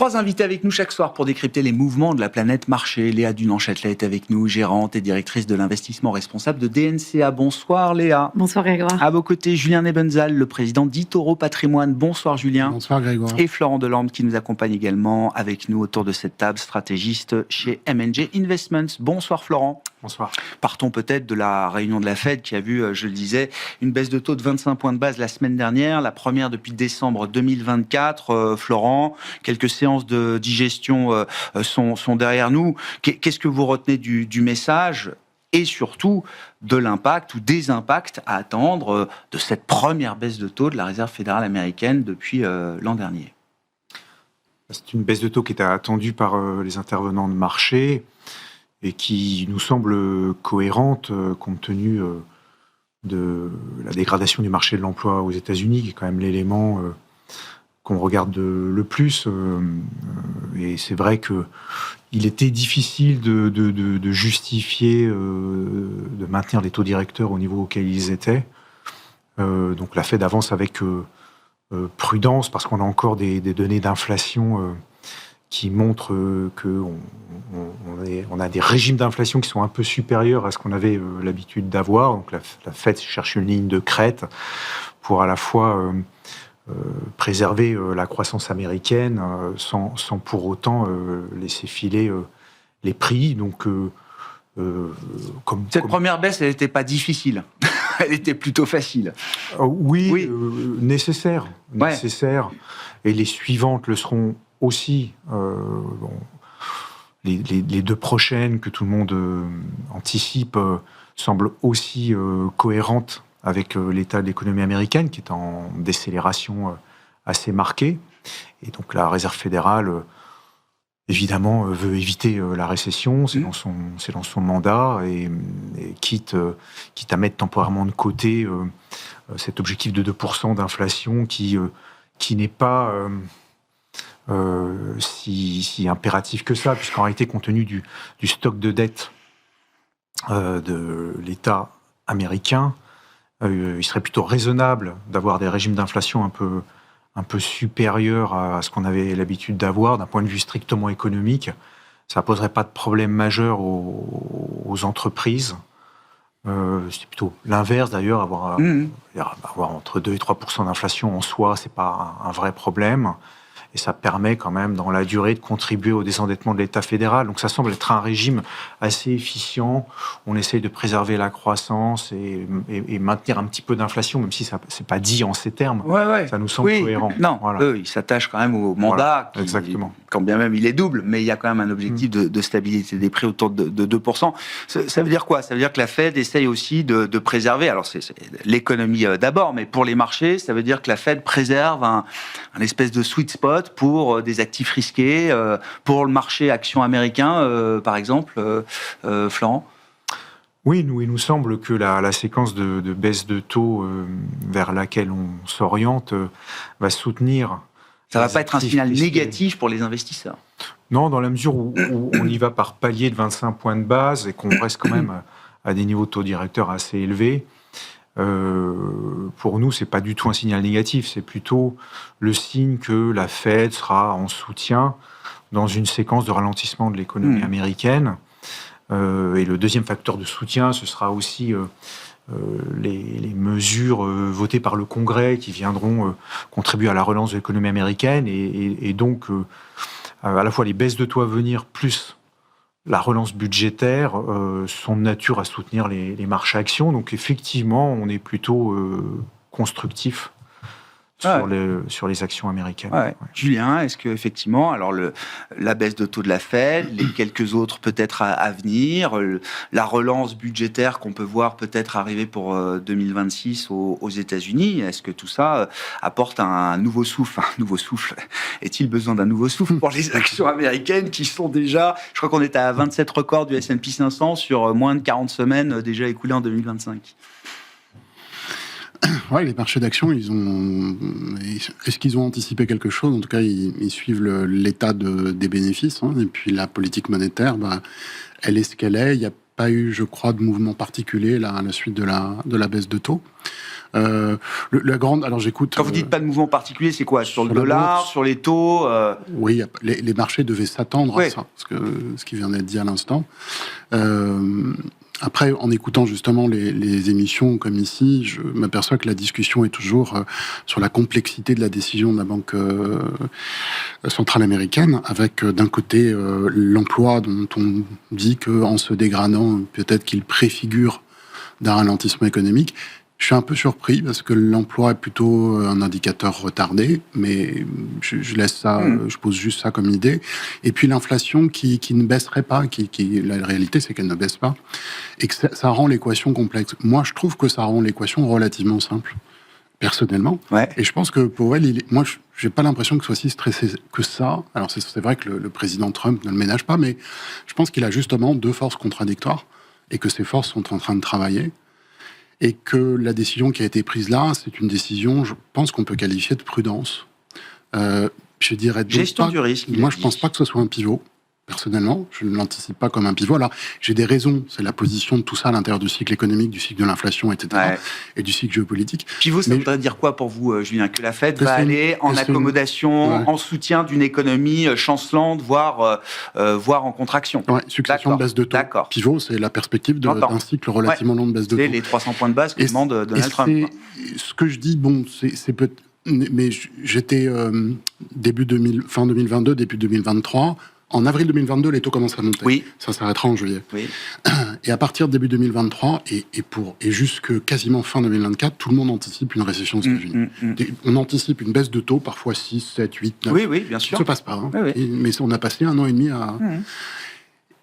3 invités avec nous chaque soir pour décrypter les mouvements de la planète marché. Léa Dunan-Châtelet est avec nous, gérante et directrice de l'investissement responsable de DNCA. Bonsoir Léa. Bonsoir Grégoire. À vos côtés, Julien Nebenzal, le président d'Itoro Patrimoine. Bonsoir Julien. Bonsoir Grégoire. Et Florent Delorme qui nous accompagne également avec nous autour de cette table, stratégiste chez M&G Investments. Bonsoir Florent. Bonsoir. Partons peut-être de la réunion de la Fed qui a vu, je le disais, une baisse de taux de 25 points de base la semaine dernière, la première depuis décembre 2024. Florent, quelques séances de digestion sont derrière nous. Qu'est-ce que vous retenez du message et surtout de l'impact ou des impacts à attendre de cette première baisse de taux de la Réserve fédérale américaine depuis l'an dernier? C'est une baisse de taux qui était attendue par les intervenants de marché et qui nous semble cohérente compte tenu de la dégradation du marché de l'emploi aux États-Unis, qui est quand même l'élément qu'on regarde le plus. Et c'est vrai qu'il était difficile de justifier, de maintenir les taux directeurs au niveau auquel ils étaient. Donc la Fed avance avec prudence, parce qu'on a encore des données d'inflation qui montrent qu'on a des régimes d'inflation qui sont un peu supérieurs à ce qu'on avait l'habitude d'avoir. Donc la Fed cherche une ligne de crête pour à la fois préserver la croissance américaine sans pour autant laisser filer les prix. Donc, Cette première baisse, elle n'était pas difficile. Elle était plutôt facile. Oui. Nécessaire. Ouais. Nécessaire. Et les suivantes le seront aussi. Les deux prochaines que tout le monde anticipe semblent aussi cohérentes avec l'état de l'économie américaine, qui est en décélération assez marquée. Et donc la Réserve fédérale, évidemment, veut éviter la récession, c'est dans son mandat, et quitte à mettre temporairement de côté cet objectif de 2% d'inflation qui n'est pas si impératif que ça, puisqu'en réalité, compte tenu du stock de dette de l'État américain, il serait plutôt raisonnable d'avoir des régimes d'inflation un peu supérieurs à ce qu'on avait l'habitude d'avoir d'un point de vue strictement économique. Ça ne poserait pas de problème majeur aux entreprises. C'est plutôt l'inverse d'ailleurs, avoir entre 2 et 3% d'inflation en soi, c'est pas un vrai problème. Et ça permet quand même, dans la durée, de contribuer au désendettement de l'État fédéral. Donc ça semble être un régime assez efficient. On essaye de préserver la croissance et maintenir un petit peu d'inflation, même si ça c'est pas dit en ces termes. Ouais. Ça nous semble cohérent. Non, voilà. eux, ils s'attachent quand même au mandat. Voilà, exactement. Quand bien même il est double, mais il y a quand même un objectif de stabilité des prix autour de 2%. Ça veut dire quoi? Ça veut dire que la Fed essaye aussi de préserver, alors c'est l'économie d'abord, mais pour les marchés, ça veut dire que la Fed préserve un espèce de sweet spot pour des actifs risqués, pour le marché action américain, par exemple, Florent? Oui, il nous semble que la séquence de baisse de taux vers laquelle on s'oriente va soutenir. Ça ne va pas être un signal négatif pour les investisseurs? Non, dans la mesure où on y va par palier de 25 points de base et qu'on reste quand même à des niveaux de taux directeurs assez élevés. Pour nous, c'est pas du tout un signal négatif, c'est plutôt le signe que la Fed sera en soutien dans une séquence de ralentissement de l'économie américaine. Et le deuxième facteur de soutien, ce sera aussi les mesures votées par le Congrès qui viendront contribuer à la relance de l'économie américaine et donc à la fois les baisses de taux à venir plus la relance budgétaire sont de nature à soutenir les marchés actions. Donc effectivement, on est plutôt constructif sur les actions américaines. Ouais. Julien, est-ce que effectivement, alors la baisse de taux de la Fed, les quelques autres peut-être à venir, la relance budgétaire qu'on peut voir peut-être arriver pour 2026 aux États-Unis, est-ce que tout ça apporte un nouveau souffle? Un nouveau souffle. Est-il besoin d'un nouveau souffle pour les actions américaines qui sont déjà, je crois qu'on est à 27 records du S&P 500 sur moins de 40 semaines déjà écoulées en 2025? Oui, les marchés d'actions, est-ce qu'ils ont anticipé quelque chose? En tout cas, ils suivent l'état des bénéfices. Et puis la politique monétaire, elle est ce qu'elle est. Il n'y a pas eu, je crois, de mouvement particulier là, à la suite de la baisse de taux. Alors j'écoute. Quand vous dites pas de mouvement particulier, c'est quoi? Sur le la dollar, bourse. sur les taux Oui, les marchés devaient s'attendre à ça, ce qui vient d'être dit à l'instant. Après, en écoutant justement les émissions comme ici, je m'aperçois que la discussion est toujours sur la complexité de la décision de la Banque centrale américaine, avec d'un côté l'emploi dont on dit qu'en se dégradant, peut-être qu'il préfigure d'un ralentissement économique. Je suis un peu surpris parce que l'emploi est plutôt un indicateur retardé, mais je laisse ça, je pose juste ça comme idée. Et puis l'inflation qui ne baisserait pas, la réalité c'est qu'elle ne baisse pas, et que ça rend l'équation complexe. Moi je trouve que ça rend l'équation relativement simple, personnellement. Ouais. Et je pense que Powell, moi j'ai pas l'impression que ce soit si stressé que ça. Alors c'est vrai que le président Trump ne le ménage pas, mais je pense qu'il a justement deux forces contradictoires et que ces forces sont en train de travailler. Et que la décision qui a été prise là, c'est une décision, je pense qu'on peut qualifier de prudence. Je dirais gestion du risque. Moi, je ne pense pas que ce soit un pivot. Personnellement, je ne l'anticipe pas comme un pivot. Alors, j'ai des raisons. C'est la position de tout ça à l'intérieur du cycle économique, du cycle de l'inflation, etc. Et du cycle géopolitique. Pivot, ça voudrait dire quoi pour vous, Julien? Que la Fed va aller en accommodation, en soutien d'une économie chancelante, voire en contraction. Ouais, succession de baisse de taux. D'accord. Pivot, c'est la perspective d'un cycle relativement long de baisse de taux. C'est les 300 points de base que demande Donald Trump. Ce que je dis, bon, c'est peut-être... Mais j'étais fin 2022, début 2023... En avril 2022, les taux commencent à monter. Oui. Ça s'arrêtera en juillet. Oui. Et à partir de début 2023 et jusque quasiment fin 2024, tout le monde anticipe une récession aux États-Unis. On anticipe une baisse de taux, parfois 6, 7, 8, 9. Oui, bien sûr. Ça ne se passe pas. Hein. Oui. Mais on a passé 1 an et demi à...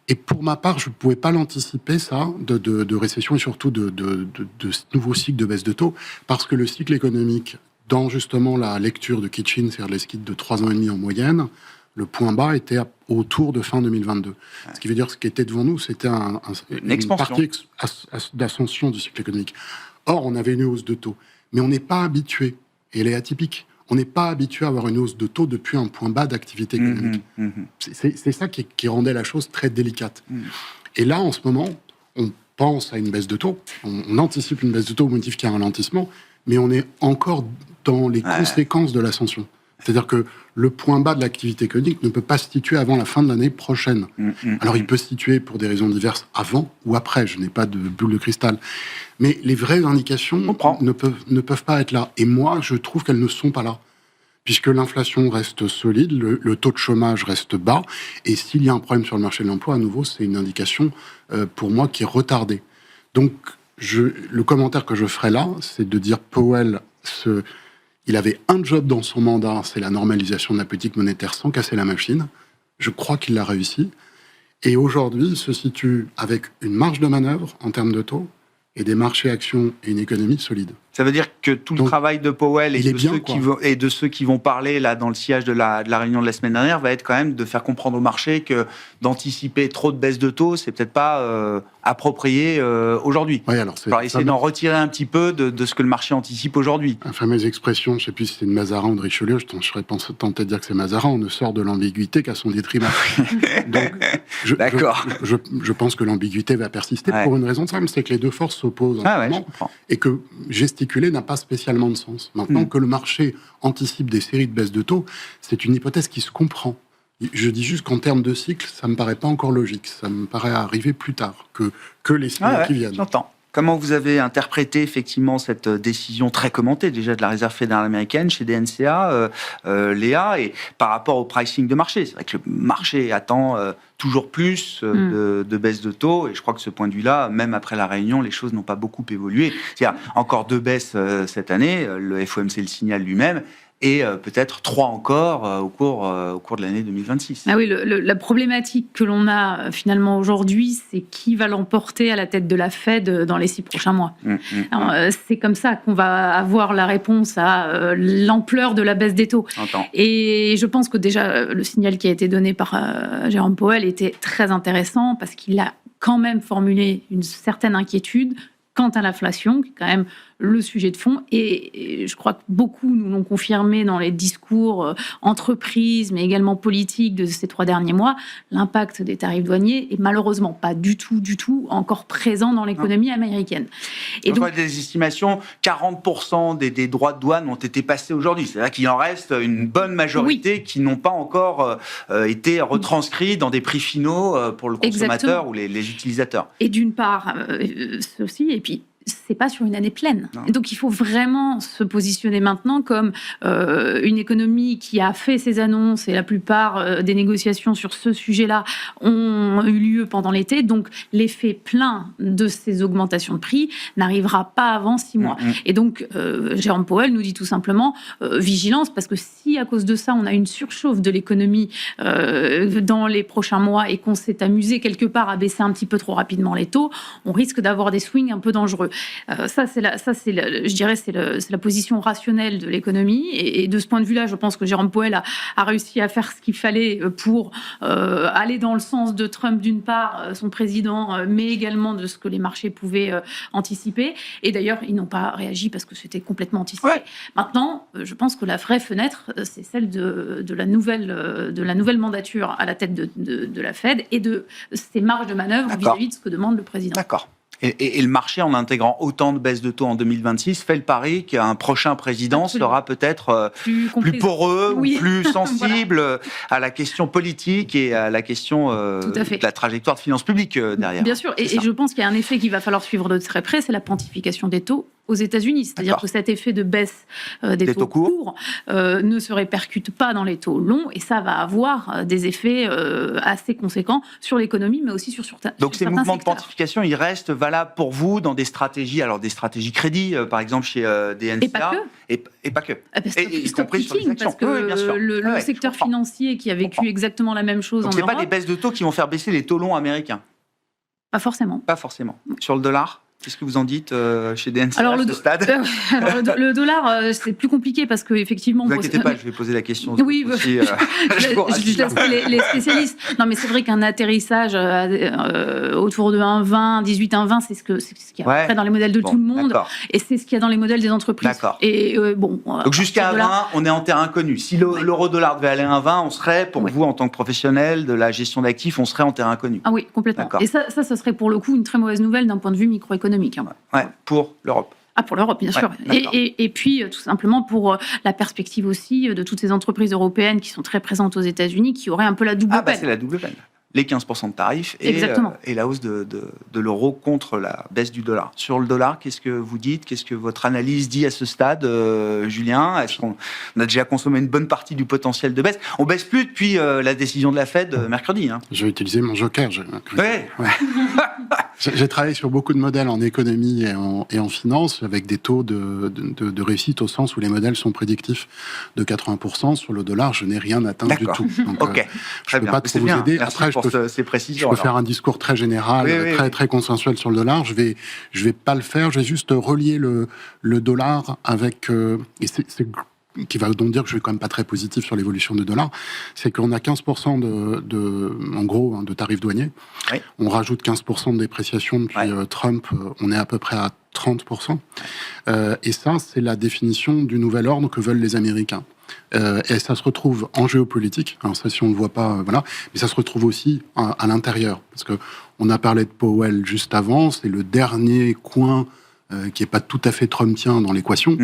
Et pour ma part, je ne pouvais pas l'anticiper, ça, de récession et surtout de ce nouveau cycle de baisse de taux, parce que le cycle économique, dans justement la lecture de Kitchin, c'est-à-dire les cycles de 3 ans et demi en moyenne, le point bas était autour de fin 2022. Ce qui veut dire que ce qui était devant nous, c'était une partie d'ascension du cycle économique. Or, on avait une hausse de taux. Mais on n'est pas habitué, et elle est atypique, on n'est pas habitué à avoir une hausse de taux depuis un point bas d'activité économique. C'est ça qui rendait la chose très délicate. Et là, en ce moment, on pense à une baisse de taux, on anticipe une baisse de taux au motif qu'il y a un ralentissement, mais on est encore dans les conséquences de l'ascension. C'est-à-dire que le point bas de l'activité économique ne peut pas se situer avant la fin de l'année prochaine. Alors, il peut se situer pour des raisons diverses avant ou après. Je n'ai pas de boule de cristal. Mais les vraies indications ne peuvent pas être là. Et moi, je trouve qu'elles ne sont pas là. Puisque l'inflation reste solide, le taux de chômage reste bas. Et s'il y a un problème sur le marché de l'emploi, à nouveau, c'est une indication, pour moi, qui est retardée. Donc, le commentaire que je ferai là, c'est de dire Powell... Il avait un job dans son mandat, c'est la normalisation de la politique monétaire sans casser la machine. Je crois qu'il l'a réussi. Et aujourd'hui, il se situe avec une marge de manœuvre en termes de taux et des marchés actions et une économie solide. Ça veut dire que tout le travail de Powell et de ceux qui vont parler là dans le sillage de la réunion de la semaine dernière va être quand même de faire comprendre au marché que d'anticiper trop de baisse de taux, c'est peut-être pas approprié aujourd'hui. Oui, alors il va essayer d'en retirer un petit peu de ce que le marché anticipe aujourd'hui. La fameuse expression, je ne sais plus si c'est de Mazarin ou de Richelieu, je serais tenté de dire que c'est Mazarin, on ne sort de l'ambiguïté qu'à son détriment. Donc, je pense que l'ambiguïté va persister pour une raison simple, c'est que les deux forces s'opposent et que gesticuler n'a pas spécialement de sens. Maintenant que le marché anticipe des séries de baisses de taux, c'est une hypothèse qui se comprend. Je dis juste qu'en termes de cycle, ça ne me paraît pas encore logique. Ça me paraît arriver plus tard que les cycles qui viennent. J'entends. Comment vous avez interprété effectivement cette décision très commentée déjà de la Réserve fédérale américaine chez DNCA, Léa, et par rapport au pricing de marché? C'est vrai que le marché attend toujours plus de baisse de taux, et je crois que ce point de vue-là, même après la réunion, les choses n'ont pas beaucoup évolué. C'est-à-dire encore 2 baisses cette année, le FOMC le signale lui-même, et peut-être 3 encore au cours de l'année 2026. Ah oui, la problématique que l'on a finalement aujourd'hui, c'est qui va l'emporter à la tête de la Fed dans les 6 prochains mois. Alors, c'est comme ça qu'on va avoir la réponse à l'ampleur de la baisse des taux. Et je pense que déjà, le signal qui a été donné par Jérôme Powell était très intéressant parce qu'il a quand même formulé une certaine inquiétude quant à l'inflation, qui est quand même le sujet de fond. Et je crois que beaucoup nous l'ont confirmé dans les discours entreprises, mais également politiques de ces 3 derniers mois, l'impact des tarifs douaniers est malheureusement pas du tout encore présent dans l'économie américaine. Et donc, des estimations, 40% des droits de douane ont été passés aujourd'hui. C'est-à-dire qu'il en reste une bonne majorité qui n'ont pas encore été retranscrits dans des prix finaux pour le consommateur ou les utilisateurs. Et d'une part, ceci, et puis c'est pas sur une année pleine. Et donc il faut vraiment se positionner maintenant comme une économie qui a fait ses annonces, et la plupart des négociations sur ce sujet-là ont eu lieu pendant l'été. Donc l'effet plein de ces augmentations de prix n'arrivera pas avant 6 mois. Et donc Jérôme Powell nous dit tout simplement vigilance, parce que si à cause de ça on a une surchauffe de l'économie dans les prochains mois et qu'on s'est amusé quelque part à baisser un petit peu trop rapidement les taux, on risque d'avoir des swings un peu dangereux. C'est la position rationnelle de l'économie. Et de ce point de vue-là, je pense que Jérôme Powell a réussi à faire ce qu'il fallait pour aller dans le sens de Trump, d'une part, son président, mais également de ce que les marchés pouvaient anticiper. Et d'ailleurs, ils n'ont pas réagi parce que c'était complètement anticipé. Ouais. Maintenant, je pense que la vraie fenêtre, c'est celle de la nouvelle mandature à la tête de la Fed et de ses marges de manœuvre vis-à-vis de ce que demande le président. D'accord. Et le marché, en intégrant autant de baisses de taux en 2026, fait le pari qu'un prochain président sera peut-être plus poreux ou plus sensible à la question politique et à la question de la trajectoire de finances publiques derrière. Bien sûr, et je pense qu'il y a un effet qu'il va falloir suivre de très près, c'est la pontification des taux aux États-Unis. C'est-à-dire que cet effet de baisse des taux courts ne se répercute pas dans les taux longs, et ça va avoir des effets assez conséquents sur l'économie, mais aussi sur certains secteurs. Donc ces mouvements de pontification, ils restent valables pour vous dans des stratégies, des stratégies crédit, par exemple chez DNCA. Et pas que. Y compris sur les actions. Parce que le secteur financier qui a vécu exactement la même chose en Europe... Donc c'est pas des baisses de taux qui vont faire baisser les taux longs américains? Pas forcément. Pas forcément. Sur le dollar? Qu'est-ce que vous en dites chez DNCA à ce stade? Le dollar, c'est plus compliqué parce qu'effectivement... Ne vous inquiétez pas, je vais poser la question. Oui, aussi, je laisse les spécialistes. Non, mais c'est vrai qu'un atterrissage autour de 1,20, 18, 1,20, c'est ce qu'il y a après dans les modèles de tout le monde. Et c'est ce qu'il y a dans les modèles des entreprises. D'accord. Et donc jusqu'à 1,20, on est en terrain connu. Si l'euro-dollar devait aller à 1,20, on serait, pour vous, en tant que professionnel de la gestion d'actifs, on serait en terrain connu. Ah oui, complètement. Et ça serait pour le coup une très mauvaise nouvelle d'un point de vue microéconomique. Ouais, pour l'Europe. Pour l'Europe, bien sûr. Et puis, tout simplement, pour la perspective aussi de toutes ces entreprises européennes qui sont très présentes aux États-Unis, qui auraient un peu la double peine. C'est la double peine. Les 15% de tarifs et la hausse de l'euro contre la baisse du dollar. Sur le dollar, qu'est-ce que vous dites? Qu'est-ce que votre analyse dit à ce stade, Julien? Est-ce qu'on a déjà consommé une bonne partie du potentiel de baisse? On baisse plus depuis la décision de la Fed mercredi. Je vais utiliser mon joker. J'ai travaillé sur beaucoup de modèles en économie et en finance, avec des taux de réussite au sens où les modèles sont prédictifs de 80%. Sur le dollar, je n'ai rien atteint du tout. Donc, je ne peux pas trop vous aider. Après, je peux faire un discours très général, très consensuel sur le dollar. Je vais pas le faire. Je vais juste relier le dollar avec... qui va donc dire que je suis quand même pas très positif sur l'évolution du dollar, c'est qu'on a 15% en gros, de tarifs douaniers. Oui. On rajoute 15% de dépréciation depuis Trump, on est à peu près à 30%. Et ça, c'est la définition du nouvel ordre que veulent les Américains. Et ça se retrouve en géopolitique, alors ça si on ne le voit pas, mais ça se retrouve aussi à l'intérieur, parce qu'on a parlé de Powell juste avant, c'est le dernier coin qui n'est pas tout à fait trumpien dans l'équation,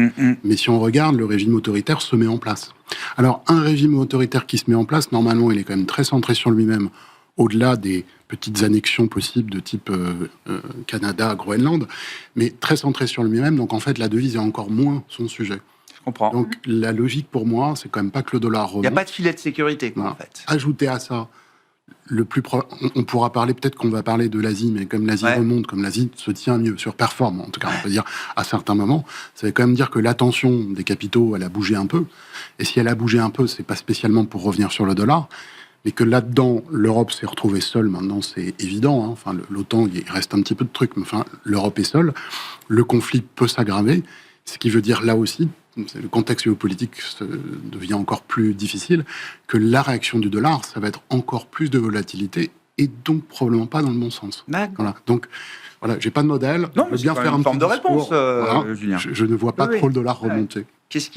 mais si on regarde, le régime autoritaire se met en place. Alors, un régime autoritaire qui se met en place, normalement, il est quand même très centré sur lui-même, au-delà des petites annexions possibles de type Canada, Groenland, mais très centré sur lui-même, donc en fait, la devise est encore moins son sujet. Je comprends. Donc, la logique pour moi, c'est quand même pas que le dollar remonte. Il n'y a pas de filet de sécurité, en fait. Ajouter à ça, on pourra parler, peut-être qu'on va parler de l'Asie, mais comme l'Asie remonte, comme l'Asie se tient mieux, surperforme, en tout cas, on peut dire, à certains moments, ça veut quand même dire que l'attention des capitaux, elle a bougé un peu. Et si elle a bougé un peu, c'est pas spécialement pour revenir sur le dollar, mais que là-dedans, l'Europe s'est retrouvée seule, maintenant, c'est évident. Enfin, l'OTAN, il reste un petit peu de trucs, mais enfin, l'Europe est seule. Le conflit peut s'aggraver, ce qui veut dire, là aussi, le contexte géopolitique devient encore plus difficile, que la réaction du dollar, ça va être encore plus de volatilité, et donc probablement pas dans le bon sens. Voilà. Donc, Voilà, j'ai pas de modèle. Non, je mais veux bien c'est faire un une forme de petit réponse, discours. Julien. Je ne vois pas Oui, trop le dollar remonter. Qu'est-ce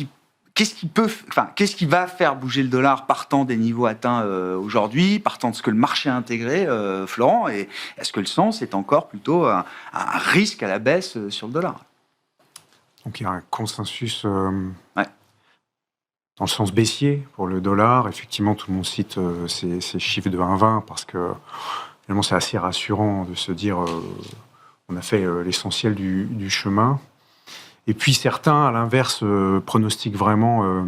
qui va faire bouger le dollar partant des niveaux atteints aujourd'hui, partant de ce que le marché a intégré, Florent, et est-ce que le sens est encore plutôt un risque à la baisse sur le dollar? Donc il y a un consensus Ouais. dans le sens baissier pour le dollar. Effectivement, tout le monde cite ces chiffres de 1,20 parce que finalement c'est assez rassurant de se dire on a fait l'essentiel du chemin. Et puis certains, à l'inverse, pronostiquent vraiment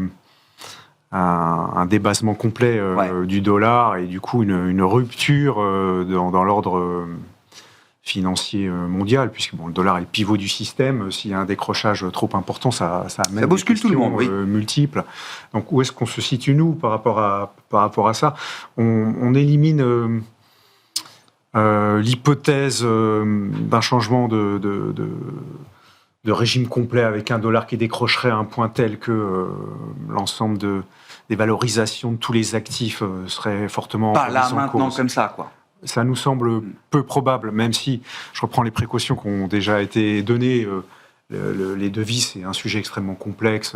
un débassement complet du dollar et du coup une rupture dans l'ordre financier mondial, puisque le dollar est le pivot du système. S'il y a un décrochage trop important, ça amène Ça bouscule tout le monde, oui. multiples. Donc où est-ce qu'on se situe, nous, par rapport à ça? On élimine l'hypothèse d'un changement de régime complet avec un dollar qui décrocherait à un point tel que l'ensemble des valorisations de tous les actifs seraient fortement Pas là, en maintenant, cause. comme ça, quoi. Ça nous semble peu probable, même si je reprends les précautions qui ont déjà été données. Les devis, c'est un sujet extrêmement complexe,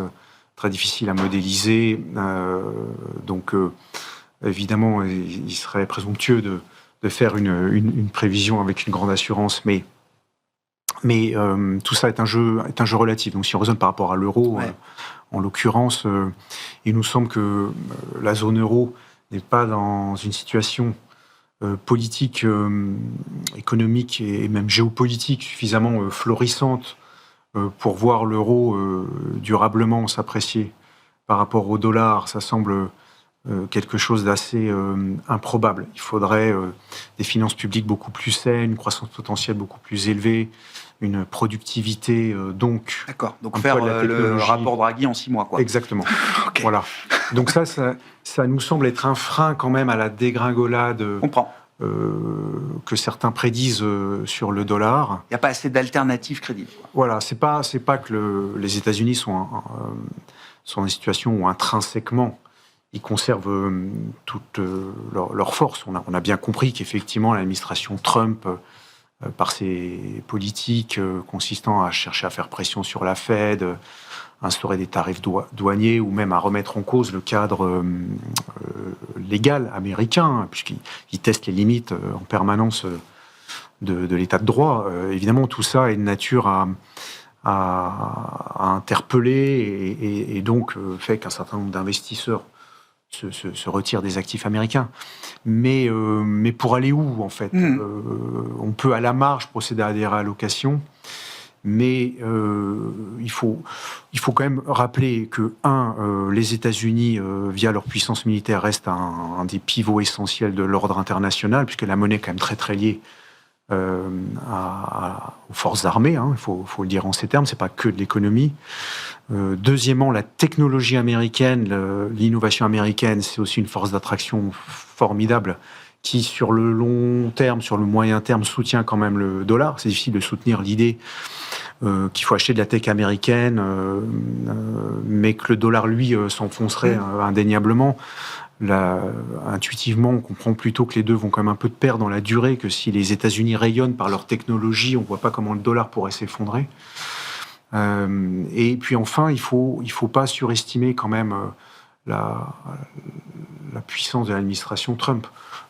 très difficile à modéliser. Donc, évidemment, il serait présomptueux de faire une prévision avec une grande assurance, mais tout ça est un jeu relatif. Donc, si on raisonne par rapport à l'euro, en l'occurrence, il nous semble que la zone euro n'est pas dans une situation politique, économique et même géopolitique suffisamment florissante pour voir l'euro durablement s'apprécier par rapport au dollar. Ça semble quelque chose d'assez improbable. Il faudrait des finances publiques beaucoup plus saines, une croissance potentielle beaucoup plus élevée, une productivité donc... D'accord, donc faire le rapport Draghi en 6 mois, quoi. Exactement. Okay. Voilà. Donc ça nous semble être un frein quand même à la dégringolade que certains prédisent sur le dollar. Il n'y a pas assez d'alternatives crédibles. Voilà, c'est pas que les États-Unis sont dans une situation où intrinsèquement ils conservent toute leur force. On a bien compris qu'effectivement l'administration Trump, par ses politiques consistant à chercher à faire pression sur la Fed, instaurer des tarifs douaniers ou même à remettre en cause le cadre légal américain, puisqu'il teste les limites en permanence de l'état de droit. Évidemment, tout ça est de nature à interpeller et donc fait qu'un certain nombre d'investisseurs se retirent des actifs américains. Mais pour aller où, en fait? On peut à la marge procéder à des réallocations, mais il faut quand même rappeler que, les États-Unis, via leur puissance militaire, restent un des pivots essentiels de l'ordre international, puisque la monnaie est quand même très très liée aux forces armées, il faut le dire en ces termes, c'est pas que de l'économie. Deuxièmement, la technologie américaine, l'innovation américaine, c'est aussi une force d'attraction formidable qui, sur le long terme, sur le moyen terme, soutient quand même le dollar. C'est difficile de soutenir l'idée qu'il faut acheter de la tech américaine, mais que le dollar, lui, s'enfoncerait indéniablement. Intuitivement, on comprend plutôt que les deux vont quand même un peu de pair dans la durée, que si les États-Unis rayonnent par leur technologie, on ne voit pas comment le dollar pourrait s'effondrer. Et puis enfin, il faut pas surestimer quand même la puissance de l'administration Trump.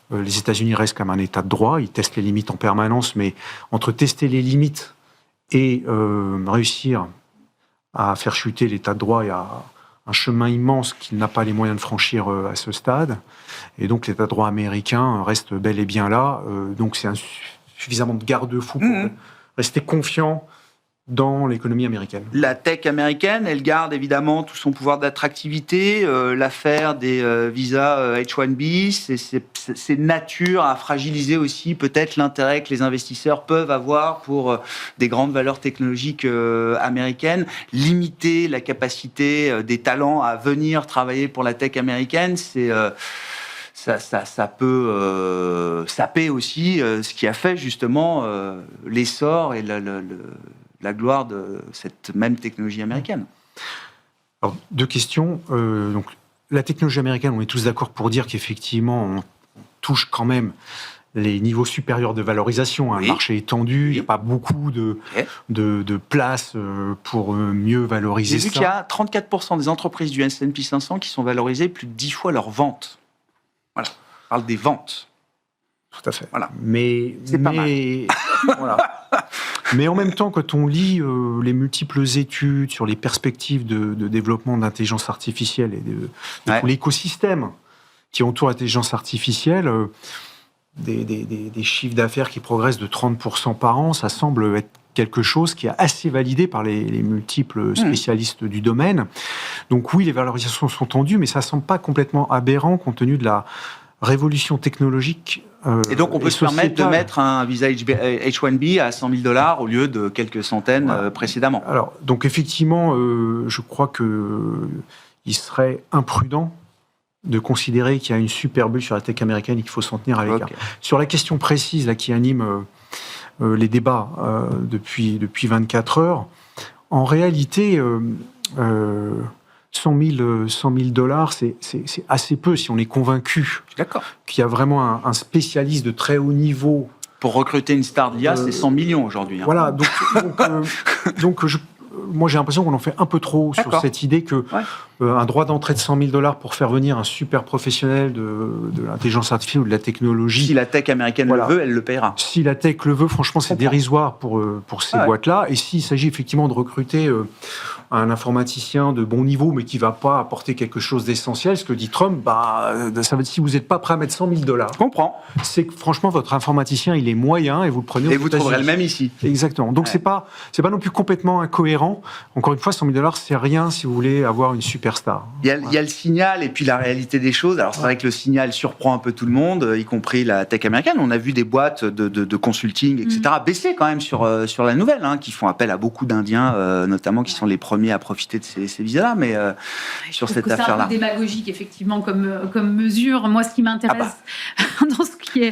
Les États-Unis restent comme un état de droit, ils testent les limites en permanence, mais entre tester les limites et réussir à faire chuter l'état de droit, il y a un chemin immense qu'il n'a pas les moyens de franchir à ce stade. Et donc l'état de droit américain reste bel et bien là. Donc c'est suffisamment de garde-fous pour rester confiant dans l'économie américaine. La tech américaine, elle garde évidemment tout son pouvoir d'attractivité. L'affaire des visas H-1B, c'est nature à fragiliser aussi peut-être l'intérêt que les investisseurs peuvent avoir pour des grandes valeurs technologiques américaines. Limiter la capacité des talents à venir travailler pour la tech américaine, c'est... Ça peut saper aussi ce qui a fait justement l'essor et la gloire de cette même technologie américaine. Alors, 2 questions. Donc, la technologie américaine, on est tous d'accord pour dire qu'effectivement, on touche quand même les niveaux supérieurs de valorisation. Un marché est tendu, il n'y a pas beaucoup de place pour mieux valoriser ça. J'ai vu qu'il y a 34% des entreprises du S&P 500 qui sont valorisées plus de 10 fois leurs ventes. Voilà, on parle des ventes. Tout à fait. Voilà. C'est pas mal. Voilà. Mais en même temps, quand on lit les multiples études sur les perspectives de développement d'intelligence artificielle et de tout l'écosystème qui entoure l'intelligence artificielle, des chiffres d'affaires qui progressent de 30% par an, ça semble être quelque chose qui est assez validé par les multiples spécialistes du domaine. Donc oui, les valorisations sont tendues, mais ça ne semble pas complètement aberrant compte tenu de la révolution technologique. Et donc on peut se permettre de mettre un visa H-1B à $100 000 au lieu de quelques centaines précédemment. Alors, donc effectivement, je crois qu'il serait imprudent de considérer qu'il y a une super bulle sur la tech américaine et qu'il faut s'en tenir à l'écart. Okay. Sur la question précise là, qui anime les débats depuis 24 heures, en réalité, $100 000, c'est assez peu si on est convaincu qu'il y a vraiment un spécialiste de très haut niveau. Pour recruter une star d'IA, c'est 100 millions aujourd'hui. Voilà, moi j'ai l'impression qu'on en fait un peu trop sur cette idée que un droit d'entrée de $100 000 pour faire venir un super professionnel de l'intelligence artificielle ou de la technologie. Si la tech américaine le veut, elle le payera. Si la tech le veut, franchement, c'est dérisoire pour ces boîtes-là. Et s'il s'agit effectivement de recruter un informaticien de bon niveau, mais qui ne va pas apporter quelque chose d'essentiel, ce que dit Trump, ça veut dire si vous n'êtes pas prêt à mettre $100 000, je comprends. C'est que franchement, votre informaticien, il est moyen et vous le prenez. Et vous trouverez le même ici. Exactement. Donc c'est pas non plus complètement incohérent. Encore une fois, $100 000, c'est rien si vous voulez avoir une superstar. Il y a le signal et puis la réalité des choses. Alors c'est vrai que le signal surprend un peu tout le monde, y compris la tech américaine. On a vu des boîtes de consulting, etc., baisser quand même sur la nouvelle, qui font appel à beaucoup d'Indiens, notamment, qui sont les premiers à profiter de ces visas-là. Mais sur cette affaire-là, c'est un peu démagogique effectivement comme mesure. Moi, ce qui m'intéresse dans ce qui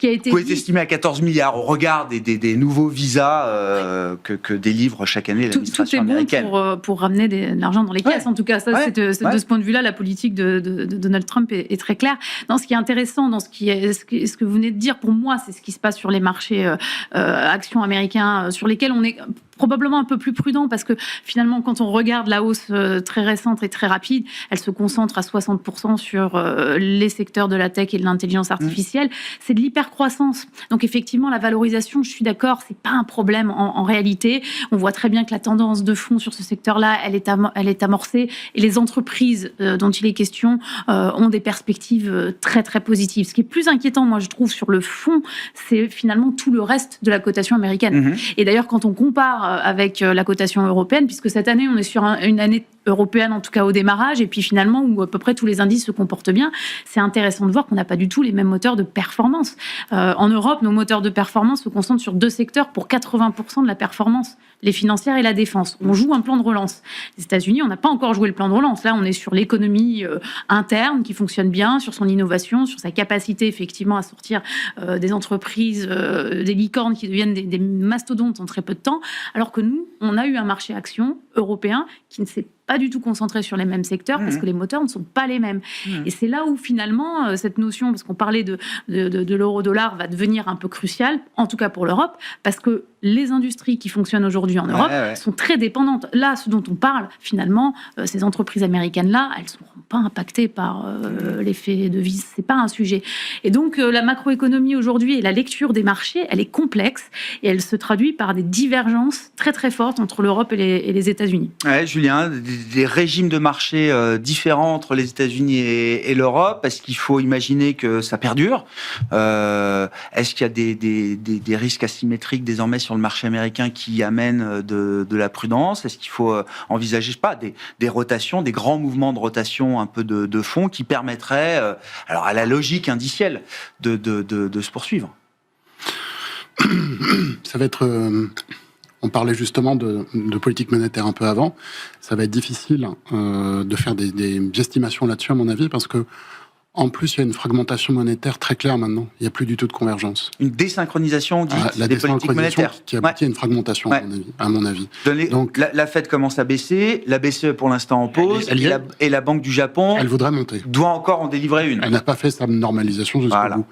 a été vous pouvez estimer à 14 milliards au regard des nouveaux visas que délivre chaque année l'administration américaine. Tout est bon pour ramener de l'argent dans les caisses. En tout cas, de ce point de vue-là, la politique de Donald Trump est très claire. Non, ce qui est intéressant dans ce que vous venez de dire, pour moi, c'est ce qui se passe sur les marchés actions américains, sur lesquels on est probablement un peu plus prudent, parce que finalement, quand on regarde la hausse très récente et très rapide, elle se concentre à 60% sur les secteurs de la tech et de l'intelligence artificielle. C'est de l'hypercroissance. Donc effectivement, la valorisation, je suis d'accord, c'est pas un problème en réalité. On voit très bien que la tendance de fond sur ce secteur-là, elle est amorcée, et les entreprises dont il est question ont des perspectives très très positives. Ce qui est plus inquiétant, moi je trouve, sur le fond, c'est finalement tout le reste de la cotation américaine. Et d'ailleurs, quand on compare avec la cotation européenne, puisque cette année, on est sur une année européenne, en tout cas au démarrage, et puis finalement, où à peu près tous les indices se comportent bien, c'est intéressant de voir qu'on n'a pas du tout les mêmes moteurs de performance. En Europe, nos moteurs de performance se concentrent sur deux secteurs pour 80% de la performance, les financières et la défense. On joue un plan de relance. Les États-Unis, on n'a pas encore joué le plan de relance. Là, on est sur l'économie interne qui fonctionne bien, sur son innovation, sur sa capacité effectivement à sortir des entreprises, des licornes qui deviennent des mastodontes en très peu de temps, alors que nous, on a eu un marché action européen qui ne s'est pas du tout concentré sur les mêmes secteurs, parce que les moteurs ne sont pas les mêmes. Et c'est là où finalement cette notion, parce qu'on parlait de l'euro-dollar, va devenir un peu cruciale, en tout cas pour l'Europe, parce que les industries qui fonctionnent aujourd'hui en Europe sont très dépendantes. Là, ce dont on parle, finalement, ces entreprises américaines-là, elles ne seront pas impactées par l'effet de devise. Ce n'est pas un sujet. Et donc, la macroéconomie aujourd'hui et la lecture des marchés, elle est complexe et elle se traduit par des divergences très très fortes entre l'Europe et les États-Unis. Ouais, Julien, des régimes de marché différents entre les États-Unis et l'Europe. Est-ce qu'il faut imaginer que ça perdure ? Est-ce qu'il y a des risques asymétriques désormais sur le marché américain qui amènent de la prudence ? Est-ce qu'il faut envisager, je sais pas, des rotations, des grands mouvements de rotation un peu de fonds qui permettraient, alors à la logique indicielle, de se poursuivre ? Ça va être... On parlait justement de politique monétaire un peu avant. Ça va être difficile de faire des estimations là-dessus, à mon avis, parce que En plus, il y a une fragmentation monétaire très claire maintenant. Il n'y a plus du tout de convergence. Une désynchronisation des politiques monétaires. Qui aboutit à une fragmentation, à mon avis. Donc, la Fed commence à baisser, la BCE pour l'instant en pause, et la Banque du Japon elle voudrait monter. Doit encore en délivrer une. Elle n'a pas fait sa normalisation jusqu'au bout.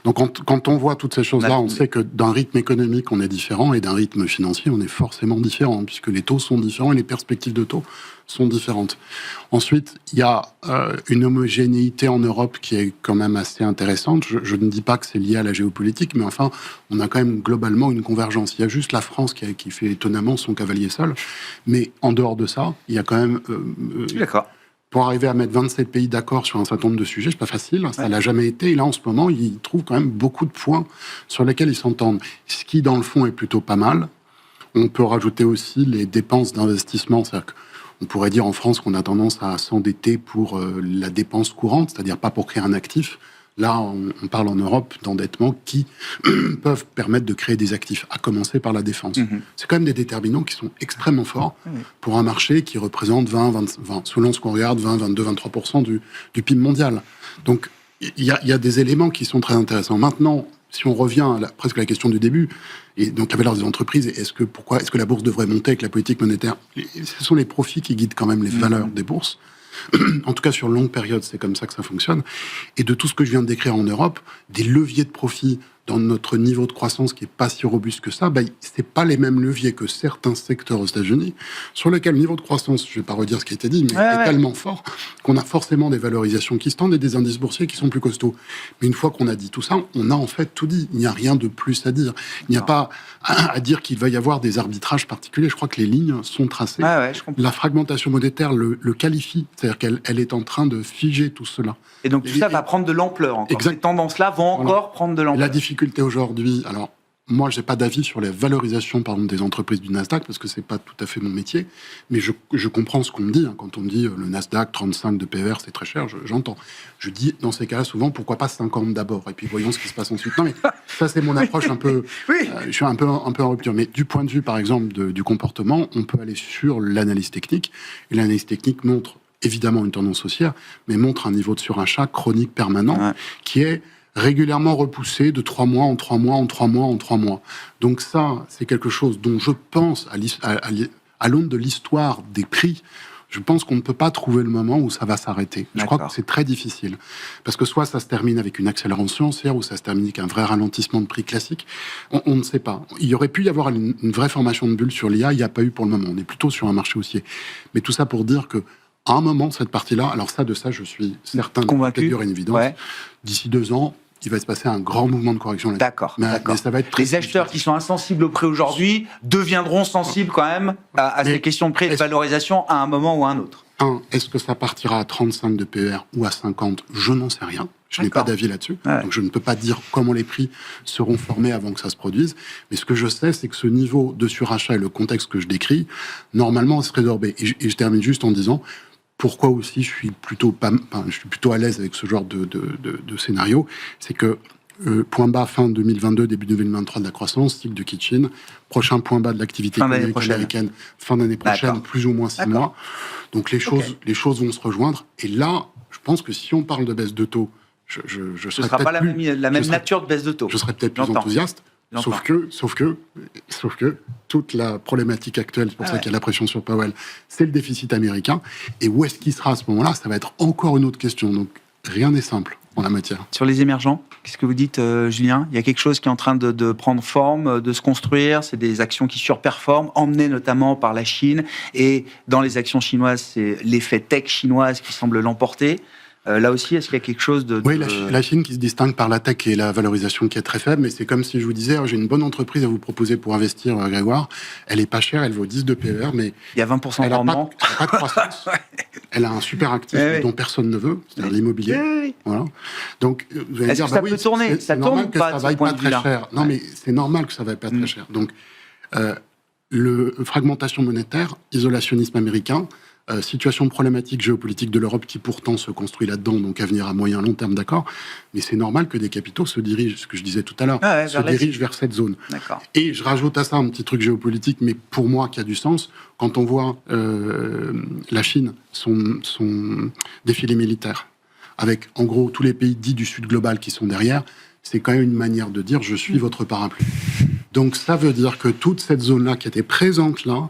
Donc quand on voit toutes ces choses-là, on sait que d'un rythme économique, on est différent, et d'un rythme financier, on est forcément différent, puisque les taux sont différents et les perspectives de taux sont différentes. Ensuite, il y a une homogénéité en Europe qui est quand même assez intéressante. Je ne dis pas que c'est lié à la géopolitique, mais enfin, on a quand même globalement une convergence. Il y a juste la France qui fait étonnamment son cavalier seul, mais en dehors de ça, il y a quand même... D'accord. Pour arriver à mettre 27 pays d'accord sur un certain nombre de sujets, c'est pas facile, ça l'a jamais été. Et là, en ce moment, ils trouvent quand même beaucoup de points sur lesquels ils s'entendent. Ce qui, dans le fond, est plutôt pas mal. On peut rajouter aussi les dépenses d'investissement. C'est-à-dire qu'on pourrait dire en France qu'on a tendance à s'endetter pour la dépense courante, c'est-à-dire pas pour créer un actif. Là, on parle en Europe d'endettement qui peuvent permettre de créer des actifs, à commencer par la défense. C'est quand même des déterminants qui sont extrêmement forts pour un marché qui représente 20, selon ce qu'on regarde, 20, 22, 23% du PIB mondial. Donc, il y a des éléments qui sont très intéressants. Maintenant, si on revient presque à la question du début, et donc la valeur des entreprises, est-ce que la bourse devrait monter avec la politique monétaire ? Ce sont les profits qui guident quand même les valeurs des bourses. En tout cas, sur longue période, c'est comme ça que ça fonctionne. Et de tout ce que je viens de décrire en Europe, des leviers de profit dans notre niveau de croissance qui n'est pas si robuste que ça, c'est pas les mêmes leviers que certains secteurs aux États-Unis, sur lesquels le niveau de croissance, je vais pas redire ce qui a été dit, mais est tellement fort qu'on a forcément des valorisations qui se tendent et des indices boursiers qui sont plus costauds. Mais une fois qu'on a dit tout ça, on a en fait tout dit. Il n'y a rien de plus à dire. Il n'y a pas à dire qu'il va y avoir des arbitrages particuliers. Je crois que les lignes sont tracées. La fragmentation monétaire le qualifie, c'est-à-dire qu'elle est en train de figer tout cela. Et donc tout ça va prendre de l'ampleur encore. Ces tendances-là vont encore prendre de l'ampleur. La difficulté aujourd'hui, alors moi j'ai pas d'avis sur les valorisations par exemple des entreprises du Nasdaq parce que c'est pas tout à fait mon métier, mais je comprends ce qu'on me dit quand on me dit le Nasdaq 35 de PER c'est très cher, j'entends. Je dis dans ces cas-là souvent pourquoi pas 50 d'abord et puis voyons ce qui se passe ensuite. Non mais ça c'est mon approche un peu, je suis un peu en rupture. Mais du point de vue par exemple du comportement, on peut aller sur l'analyse technique et l'analyse technique montre évidemment une tendance haussière, mais montre un niveau de surachat chronique permanent qui est régulièrement repoussé de 3 mois en 3 mois en 3 mois en 3 mois. Donc ça, c'est quelque chose dont je pense, à l'aune de l'histoire des prix, je pense qu'on ne peut pas trouver le moment où ça va s'arrêter. Je crois que c'est très difficile. Parce que soit ça se termine avec une accélération haussière, ou ça se termine avec un vrai ralentissement de prix classique. On ne sait pas. Il y aurait pu y avoir une vraie formation de bulle sur l'IA, il n'y a pas eu pour le moment. On est plutôt sur un marché haussier. Mais tout ça pour dire que à un moment, cette partie-là, alors de ça, je suis certain, convaincu, une évidence. D'ici 2 ans, il va se passer un grand mouvement de correction. D'accord. Mais ça va être les acheteurs qui sont insensibles au prix aujourd'hui deviendront sensibles quand même à ces questions de prix et de valorisation à un moment ou à un autre. Est-ce que ça partira à 35 de PER ou à 50 ? Je n'en sais rien. Je n'ai pas d'avis là-dessus. Donc je ne peux pas dire comment les prix seront formés avant que ça se produise. Mais ce que je sais, c'est que ce niveau de surachat et le contexte que je décris, normalement, serait résorbé. Et je termine juste en disant pourquoi aussi je suis plutôt à l'aise avec ce genre de scénario, c'est que point bas fin 2022, début 2023 de la croissance, cycle de Kitchen, prochain point bas de l'activité économique américaine, fin d'année prochaine, plus ou moins 6 mois. Donc les choses vont se rejoindre. Et là, je pense que si on parle de baisse de taux, je ce ne sera pas la même nature de baisse de taux. Je serais peut-être plus enthousiaste. Sauf que toute la problématique actuelle, c'est pour ça qu'il y a la pression sur Powell, c'est le déficit américain. Et où est-ce qu'il sera à ce moment-là ? Ça va être encore une autre question. Donc rien n'est simple en la matière. Sur les émergents, qu'est-ce que vous dites, Julien ? Il y a quelque chose qui est en train de prendre forme, de se construire. C'est des actions qui surperforment, emmenées notamment par la Chine. Et dans les actions chinoises, c'est l'effet tech chinoise qui semble l'emporter. Là aussi, est-ce qu'il y a quelque chose de... Oui, la Chine qui se distingue par la tech et la valorisation qui est très faible, mais c'est comme si je vous disais, j'ai une bonne entreprise à vous proposer pour investir, Grégoire, elle est pas chère, elle vaut 10 de PER, mais... Il y a 20% de rendement. Elle n'a pas de croissance, elle a un super actif dont personne ne veut, c'est-à-dire l'immobilier. Voilà. Donc, vous allez dire, ça peut tourner, ça tourne que ça vaille pas très cher. Non, mais c'est normal que ça vaille pas très cher. Donc, fragmentation monétaire, isolationnisme américain, situation problématique géopolitique de l'Europe qui pourtant se construit là-dedans, donc avenir à moyen long terme, d'accord, mais c'est normal que des capitaux se dirigent, ce que je disais tout à l'heure, se dirigent vers cette zone. Et je rajoute à ça un petit truc géopolitique, mais pour moi qui a du sens, quand on voit la Chine, son défilé militaire, avec en gros tous les pays dits du Sud global qui sont derrière, c'est quand même une manière de dire je suis votre parapluie. Donc ça veut dire que toute cette zone-là qui était présente là,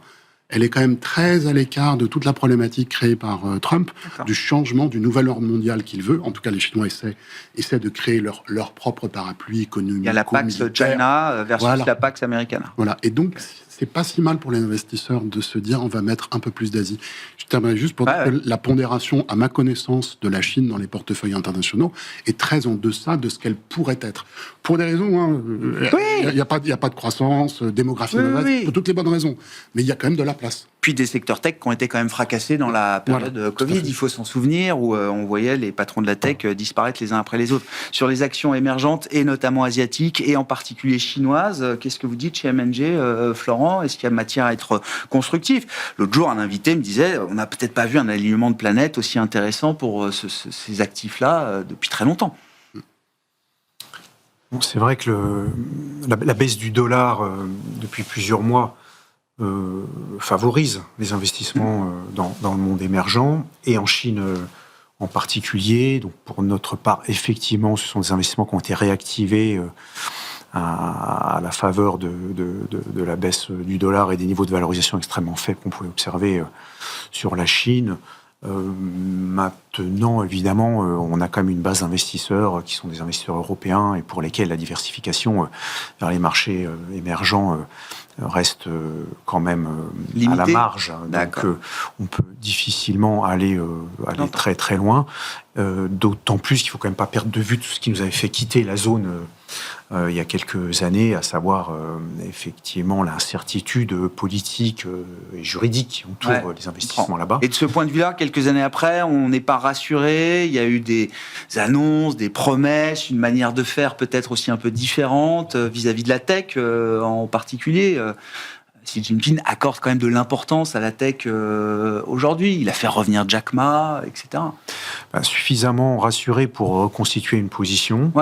elle est quand même très à l'écart de toute la problématique créée par Trump, du changement du nouvel ordre mondial qu'il veut. En tout cas, les Chinois essaient de créer leur propre parapluie économique. Il y a la Pax China versus la Pax Americana. Voilà. Et donc, c'est pas si mal pour les investisseurs de se dire on va mettre un peu plus d'Asie. Je terminerai juste pour dire que la pondération, à ma connaissance, de la Chine dans les portefeuilles internationaux est très en deçà de ce qu'elle pourrait être. Pour des raisons, il n'y a pas de croissance démographique, pour toutes les bonnes raisons. Mais il y a quand même de la place. Puis des secteurs tech qui ont été quand même fracassés dans la période Covid, il faut s'en souvenir, où on voyait les patrons de la tech disparaître les uns après les autres. Sur les actions émergentes, et notamment asiatiques, et en particulier chinoises, qu'est-ce que vous dites chez M&G, Florent? Est-ce qu'il y a matière à être constructif? L'autre jour, un invité me disait, on n'a peut-être pas vu un alignement de planète aussi intéressant pour ces actifs-là depuis très longtemps. Bon, c'est vrai que la baisse du dollar depuis plusieurs mois favorise les investissements dans le monde émergent et en Chine en particulier. Donc pour notre part, effectivement, ce sont des investissements qui ont été réactivés à la faveur de la baisse du dollar et des niveaux de valorisation extrêmement faibles qu'on pouvait observer sur la Chine. Maintenant, évidemment, on a quand même une base d'investisseurs qui sont des investisseurs européens et pour lesquels la diversification vers les marchés émergents reste quand même à la marge. Donc, on peut difficilement aller très très loin. D'autant plus qu'il faut quand même pas perdre de vue tout ce qui nous avait fait quitter la zone il y a quelques années, à savoir effectivement l'incertitude politique et juridique qui entoure les investissements là-bas. Et de ce point de vue-là, quelques années après, on n'est pas rassuré. Il y a eu des annonces, des promesses, une manière de faire peut-être aussi un peu différente vis-à-vis de la tech en particulier. Xi Jinping accorde quand même de l'importance à la tech aujourd'hui. Il a fait revenir Jack Ma, etc. Suffisamment rassuré pour reconstituer une position.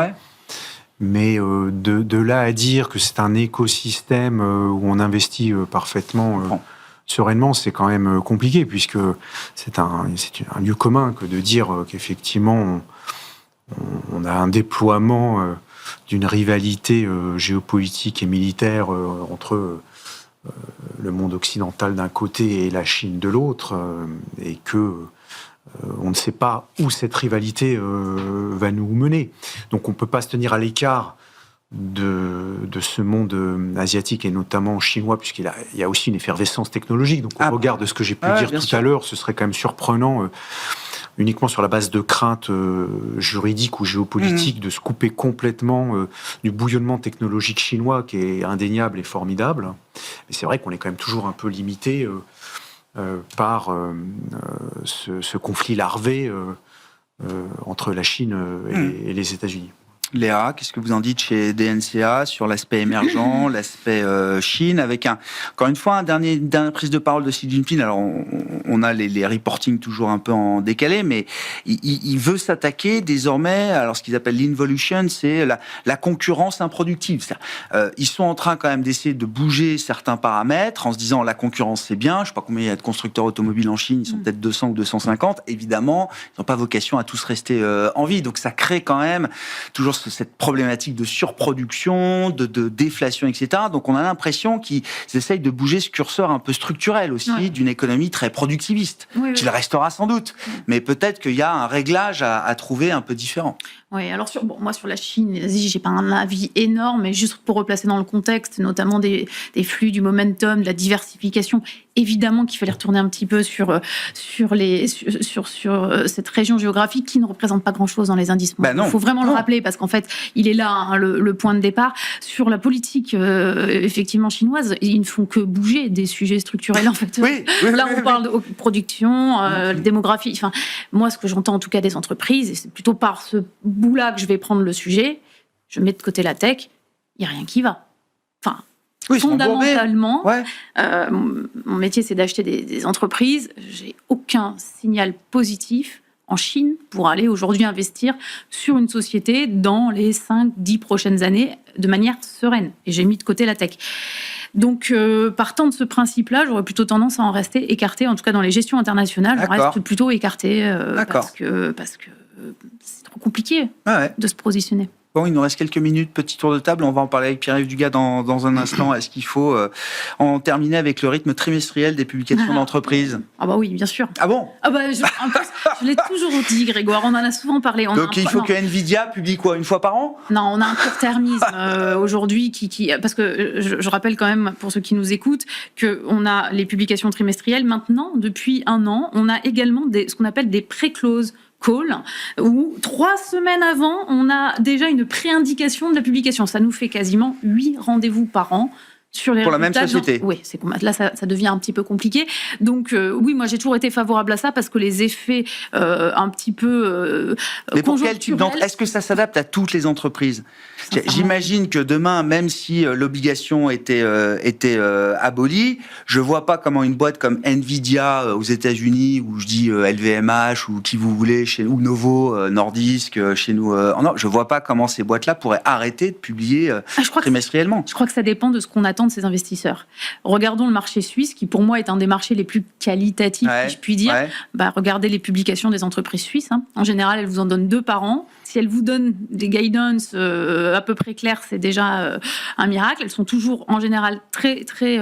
Mais de là à dire que c'est un écosystème où on investit parfaitement sereinement, c'est quand même compliqué, puisque c'est un lieu commun que de dire qu'effectivement on a un déploiement d'une rivalité géopolitique et militaire entre le monde occidental d'un côté et la Chine de l'autre, et que on ne sait pas où cette rivalité va nous mener. Donc on ne peut pas se tenir à l'écart de ce monde asiatique et notamment chinois, puisqu'il y a aussi une effervescence technologique. Donc au regard de ce que j'ai pu dire tout à l'heure, ce serait quand même surprenant, uniquement sur la base de craintes juridiques ou géopolitiques, de se couper complètement du bouillonnement technologique chinois qui est indéniable et formidable. Mais c'est vrai qu'on est quand même toujours un peu limité par ce conflit larvé entre la Chine et les États-Unis. Léa, qu'est-ce que vous en dites chez DNCA sur l'aspect émergent, l'aspect Chine, avec encore une fois, une dernière prise de parole de Xi Jinping. Alors, on a les reportings toujours un peu en décalé, mais il veut s'attaquer désormais, alors ce qu'ils appellent l'involution, c'est la concurrence improductive. Ils sont en train quand même d'essayer de bouger certains paramètres en se disant la concurrence c'est bien. Je ne sais pas combien il y a de constructeurs automobiles en Chine, ils sont peut-être 200 ou 250. Évidemment, ils n'ont pas vocation à tous rester en vie. Donc ça crée quand même toujours cette problématique de surproduction, de déflation, etc. Donc on a l'impression qu'ils essayent de bouger ce curseur un peu structurel aussi d'une économie très productiviste, qu'il restera sans doute. Mais peut-être qu'il y a un réglage à trouver un peu différent. Oui, alors moi sur la Chine, j'ai pas un avis énorme, mais juste pour replacer dans le contexte, notamment des flux, du momentum, de la diversification, évidemment qu'il fallait retourner un petit peu sur cette région géographique qui ne représente pas grand-chose dans les indices. Il faut vraiment le rappeler parce qu'en fait, il est là le point de départ. Sur la politique effectivement chinoise, ils ne font que bouger des sujets structurels en fait. Là, on parle de production, démographie. Enfin, moi, ce que j'entends en tout cas des entreprises, et c'est plutôt par ce bout-là que je vais prendre le sujet, je mets de côté la tech, il n'y a rien qui va. Enfin, fondamentalement, mon métier, c'est d'acheter des entreprises. J'ai aucun signal positif en Chine pour aller aujourd'hui investir sur une société dans les 5-10 prochaines années de manière sereine. Et j'ai mis de côté la tech. Donc, partant de ce principe-là, j'aurais plutôt tendance à en rester écarté. En tout cas, dans les gestions internationales, je reste plutôt écarté parce que c'est trop compliqué de se positionner. Bon, il nous reste quelques minutes, petit tour de table, on va en parler avec Pierre-Yves Dugas dans un instant. Est-ce qu'il faut en terminer avec le rythme trimestriel des publications d'entreprise ? Ah bah oui, bien sûr. Ah bon ? En plus, je l'ai toujours dit, Grégoire, on en a souvent parlé. Donc il faut que Nvidia publie quoi, une fois par an ? Non, on a un court-termisme aujourd'hui parce que je rappelle quand même, pour ceux qui nous écoutent, qu'on a les publications trimestrielles. Maintenant, depuis 1 an, on a également ce qu'on appelle des pré-close call, où 3 semaines avant, on a déjà une pré-indication de la publication. Ça nous fait quasiment 8 rendez-vous par an sur les pour la même société. Oui, là ça devient un petit peu compliqué. Donc oui, moi j'ai toujours été favorable à ça parce que les effets un petit peu mais pour quel type est-ce que ça s'adapte à toutes les entreprises ? J'imagine que demain, même si l'obligation était abolie, je vois pas comment une boîte comme Nvidia aux États-Unis, ou je dis LVMH ou qui vous voulez, ou Novo Nordisk chez nous, je vois pas comment ces boîtes-là pourraient arrêter de publier trimestriellement. Je crois que ça dépend de ce qu'on attend de ces investisseurs. Regardons le marché suisse, qui pour moi est un des marchés les plus qualitatifs, si je puis dire. Regardez les publications des entreprises suisses. En général, elles vous en donnent 2 par an. Si elles vous donnent des guidance à peu près clairs, c'est déjà un miracle. Elles sont toujours, en général, très, très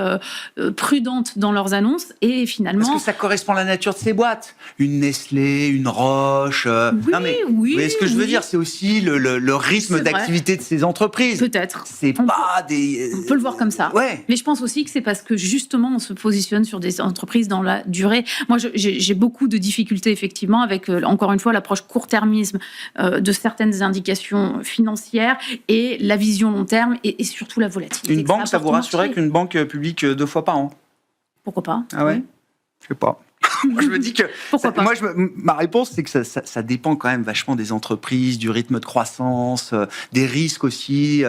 prudentes dans leurs annonces. Et finalement... Est-ce que ça correspond à la nature de ces boîtes ? Une Nestlé, une Roche... Oui, non mais ce que je veux dire, c'est aussi le rythme d'activité de ces entreprises. Peut-être. C'est pas des... On peut le voir comme ça. Ouais. Mais je pense aussi que c'est parce que, justement, on se positionne sur des entreprises dans la durée. Moi, j'ai beaucoup de difficultés, effectivement, avec, encore une fois, l'approche court-termisme de certaines indications financières et la vision long terme et surtout la volatilité. Une banque, ça vous rassurait qu'une banque publie 2 fois par an ? Pourquoi pas ? Ah ouais ? Je sais pas. Moi, je me dis que... Pourquoi pas ? Ma réponse, c'est que ça dépend quand même vachement des entreprises, du rythme de croissance, des risques aussi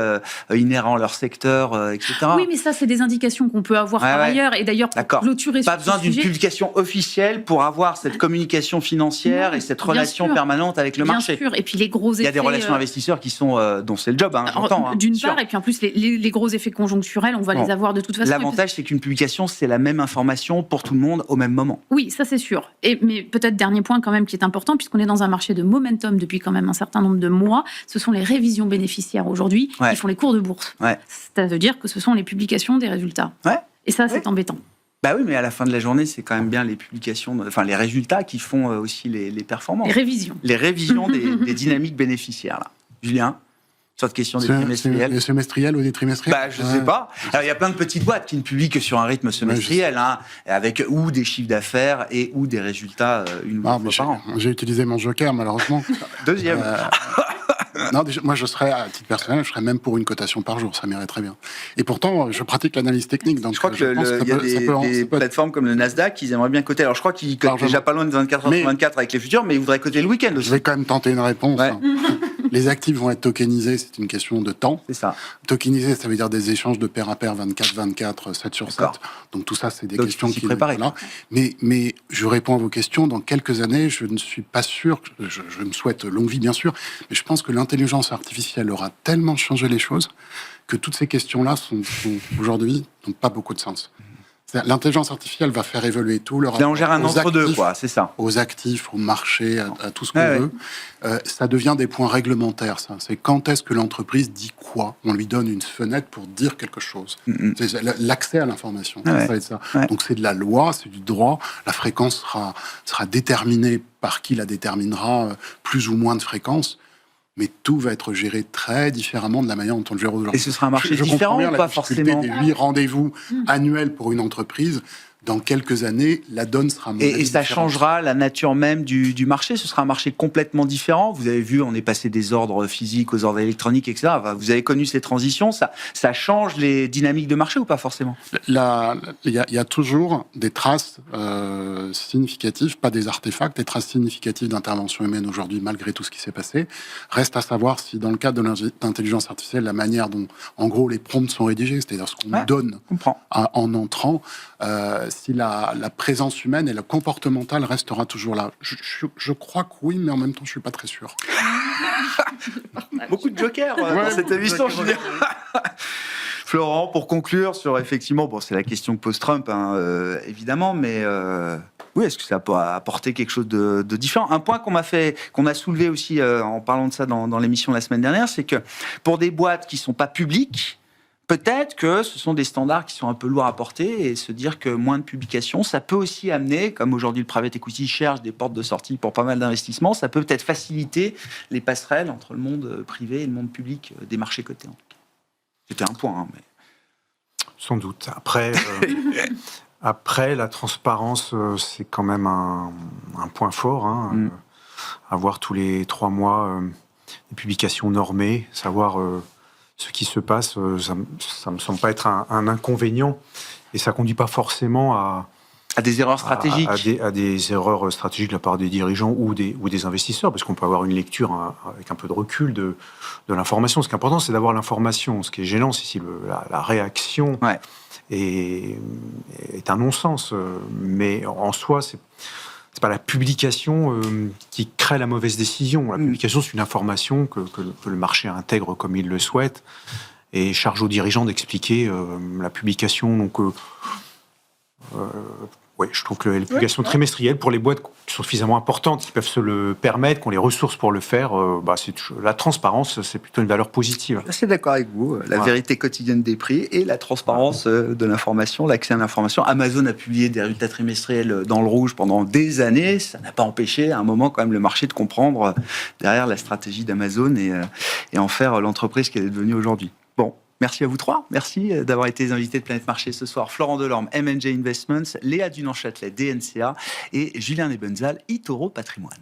inhérents à leur secteur, etc. Oui, mais ça, c'est des indications qu'on peut avoir par ailleurs. Et d'ailleurs, pour clôturer pas besoin d'une publication officielle pour avoir cette communication financière et cette relation permanente avec le marché. Bien sûr. Et puis les gros effets... Il y a des relations investisseurs qui sont, dont c'est le job, j'entends. D'une part, et puis en plus, les gros effets conjoncturels, on va les avoir de toute façon. L'avantage, c'est qu'une publication, c'est la même information pour tout le monde au même moment. Oui, ça c'est sûr. Mais peut-être dernier point quand même qui est important, puisqu'on est dans un marché de momentum depuis quand même un certain nombre de mois, ce sont les révisions bénéficiaires aujourd'hui qui font les cours de bourse. Ça veut dire que ce sont les publications des résultats. Et ça, c'est embêtant. Bah oui, mais à la fin de la journée, c'est quand même bien les publications, les résultats qui font aussi les performances. Les révisions. Les révisions des dynamiques bénéficiaires, là. Julien ? Sur cette question des trimestriels. Les semestriels ou des trimestriels ? Je sais pas. Alors, il y a plein de petites boîtes qui ne publient que sur un rythme semestriel, avec ou des chiffres d'affaires et ou des résultats une fois par an. J'ai utilisé mon joker, malheureusement. Deuxième. Non, déjà, moi, je serais, à titre personnel, je serais même pour une cotation par jour, ça m'irait très bien. Et pourtant, je pratique l'analyse technique. Donc je crois qu'il y a des plateformes comme le Nasdaq qui aimeraient bien coter. Alors, je crois qu'ils cotent déjà pas loin de 24 h sur 24 avec les futurs, mais ils voudraient coter le week-end aussi. Je vais quand même tenter une réponse. Les actifs vont être tokenisés, c'est une question de temps. C'est ça. Tokenisés, ça veut dire des échanges de pair à pair, 24-24, 7 sur 7. Donc tout ça, c'est des questions qui... Voilà. Mais je réponds à vos questions. Dans quelques années, je ne suis pas sûr, je me souhaite longue vie, bien sûr, mais je pense que l'intelligence artificielle aura tellement changé les choses que toutes ces questions-là sont aujourd'hui n'ont pas beaucoup de sens. L'intelligence artificielle va faire évoluer tout. On gère un entre-deux, quoi, c'est ça. Aux actifs, au marché, à tout ce qu'on veut. Ça devient des points réglementaires, ça. C'est quand est-ce que l'entreprise dit quoi ? On lui donne une fenêtre pour dire quelque chose. C'est l'accès à l'information. Ça va être ça. Donc c'est de la loi, c'est du droit. La fréquence sera déterminée par qui la déterminera, plus ou moins de fréquence. Mais tout va être géré très différemment de la manière dont on le gère aujourd'hui. Et ce sera un marché différent ou pas forcément ? Des 8 rendez-vous annuels pour une entreprise, dans quelques années, la donne sera moins Et ça changera la nature même du marché. Ce sera un marché complètement différent. Vous avez vu, on est passé des ordres physiques aux ordres électroniques, etc. Vous avez connu ces transitions. Ça change les dynamiques de marché ou pas forcément ? Il y a toujours des traces significatives, pas des artefacts, des traces significatives d'intervention humaine aujourd'hui, malgré tout ce qui s'est passé. Reste à savoir si, dans le cadre de l'intelligence artificielle, la manière dont, en gros, les prompts sont rédigés, c'est-à-dire ce qu'on nous donne en entrant, si la présence humaine et le comportemental restera toujours là. Je crois que oui, mais en même temps, je suis pas très sûr. Beaucoup de jokers dans cette émission, Julien. Florent, pour conclure sur effectivement, bon, c'est la question que pose Trump, évidemment, mais oui, est-ce que ça peut apporter quelque chose de différent? Un point qu'on a soulevé aussi en parlant de ça dans l'émission la semaine dernière, c'est que pour des boîtes qui sont pas publiques, peut-être que ce sont des standards qui sont un peu lourds à porter et se dire que moins de publications, ça peut aussi amener, comme aujourd'hui le private equity cherche des portes de sortie pour pas mal d'investissements, ça peut peut-être faciliter les passerelles entre le monde privé et le monde public des marchés cotés. C'était un point, mais... Sans doute. Après, la transparence, c'est quand même un point fort. Avoir tous les 3 mois des publications normées, savoir ce qui se passe, ça me semble pas être un inconvénient. Et ça conduit pas forcément à des erreurs stratégiques. À des erreurs stratégiques de la part des dirigeants ou des investisseurs, parce qu'on peut avoir une lecture avec un peu de recul de l'information. Ce qui est important, c'est d'avoir l'information. Ce qui est gênant, c'est si la réaction est un non-sens. Mais en soi, c'est pas la publication qui crée la mauvaise décision. La publication, c'est une information que le marché intègre comme il le souhaite et charge aux dirigeants d'expliquer la publication. Donc, je trouve que les publications trimestrielles pour les boîtes qui sont suffisamment importantes, qui peuvent se le permettre, qui ont les ressources pour le faire, la transparence, c'est plutôt une valeur positive. Je suis d'accord avec vous. La vérité quotidienne des prix et la transparence de l'information, l'accès à l'information. Amazon a publié des résultats trimestriels dans le rouge pendant des années. Ça n'a pas empêché à un moment quand même le marché de comprendre derrière la stratégie d'Amazon et en faire l'entreprise qu'elle est devenue aujourd'hui. Bon. Merci à vous 3. Merci d'avoir été les invités de Planète Marché ce soir. Florent Delorme, M&J Investments, Léa Dunan-Châtelet, DNCA et Julien Nebenzal, eToro Patrimoine.